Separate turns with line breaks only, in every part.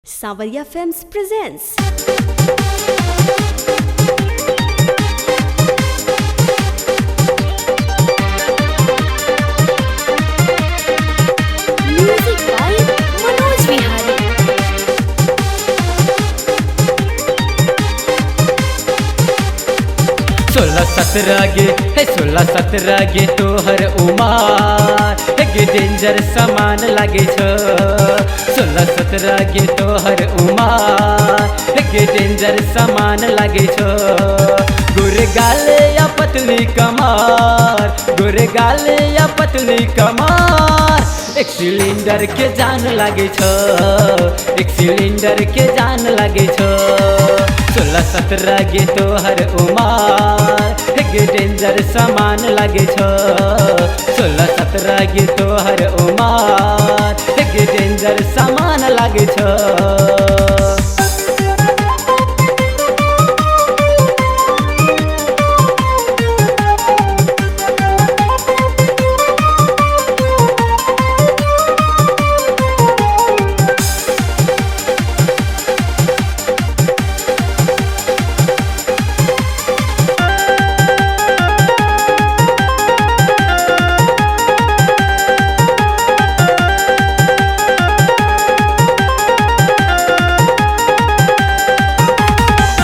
Savaria Films presents Music by Manoj Vihari.
16-17 गे है 16-17 गे तोहर उमार गे डेंजर सामान लागे छ 16-17 गे तोहर उमार गे डेंजर सामान लागे छ गोरे गाले या पतली कमार गोरे गाले या पतली कमार एक सिलेंडर के जान लागे छ एक सिलेंडर के जान लागे छ 16-17 गे तोहर उमार गे डेंजर सामान लागे छ 16-17 गे तोहर उमार गे डेंजर सामान लागे छ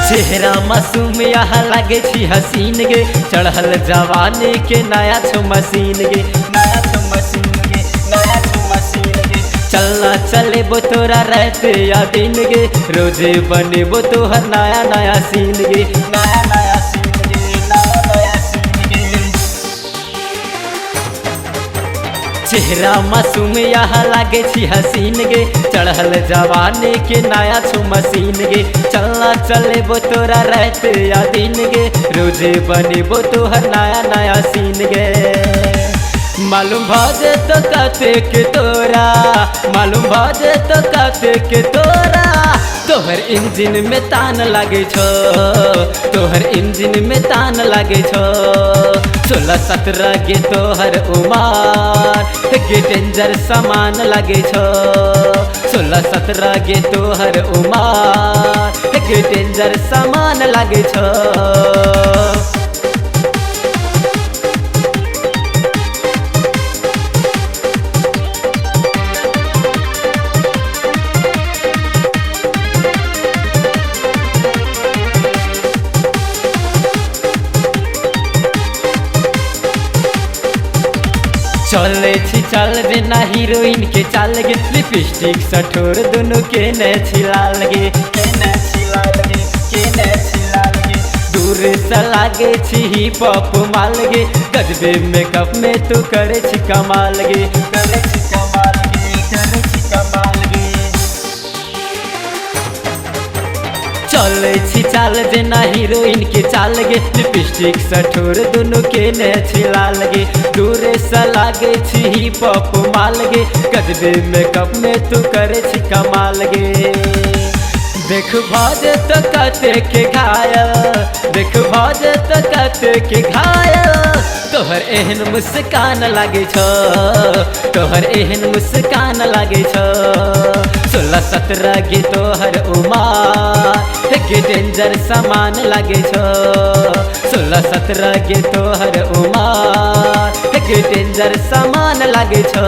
चेहरा मासूम यहाँ लागे छी हसीन गे चढ़ल जवानी के नया छो मशीन गे नया छो मशीन गे नया छो मशीन गे चलना चले बो तोरा रहते या दिन गे रोजे बने बो तोहर नया नया सीन गे नया नया सीन गे नया नया सीन गे चेहरा मासूम यहाँ लागे छी हसीन गे चढ़ल जवानी के नया छो मशीन गे चलना चले बो तोरा रहते या दिन गे रोजे बने बो तोहर नया नया सीन गे मालूम भजे तो कते के तोरा मालूम भजे तो कते के तोरा तोहर इंजन में तान लागे छो तोहर इंजन में तान लागे छो 16-17 गे तोहर उमार गे डेंजर सामान लागे छो 16-17 गे तोहर उमार गे डेंजर सामान लागे छो चले छी चल रे ना हीरोइन के चाल गे लिपस्टिक सठोर दोनों के ने छिलाल गे के ने छिलाल गे के ने छिलाल गे दूर से लागे छी हिप हॉप माल गे गजबे मेकअप में तू करे छी कमाल गे करे छी कमाल गे करे छी कमाल गे चले छी चाल जे ना हीरोइन के चाल गे लिपस्टिक सठोर दोनों के ने छिलाल गे दूर से लागे छी हिप हॉप माल गे गजबे मेकअप में तू करे छी कमाल गे देख भजे तो कते के घायल देख भजे तो कते के घायल तोहर एहन मुस्कान लागे छो तोहर एहन मुस्कान लागे छो 16-17 गे तोहर उमार गे डेंजर सामान लागे छो 16-17 गे तोहर उमार गे डेंजर सामान लागे छो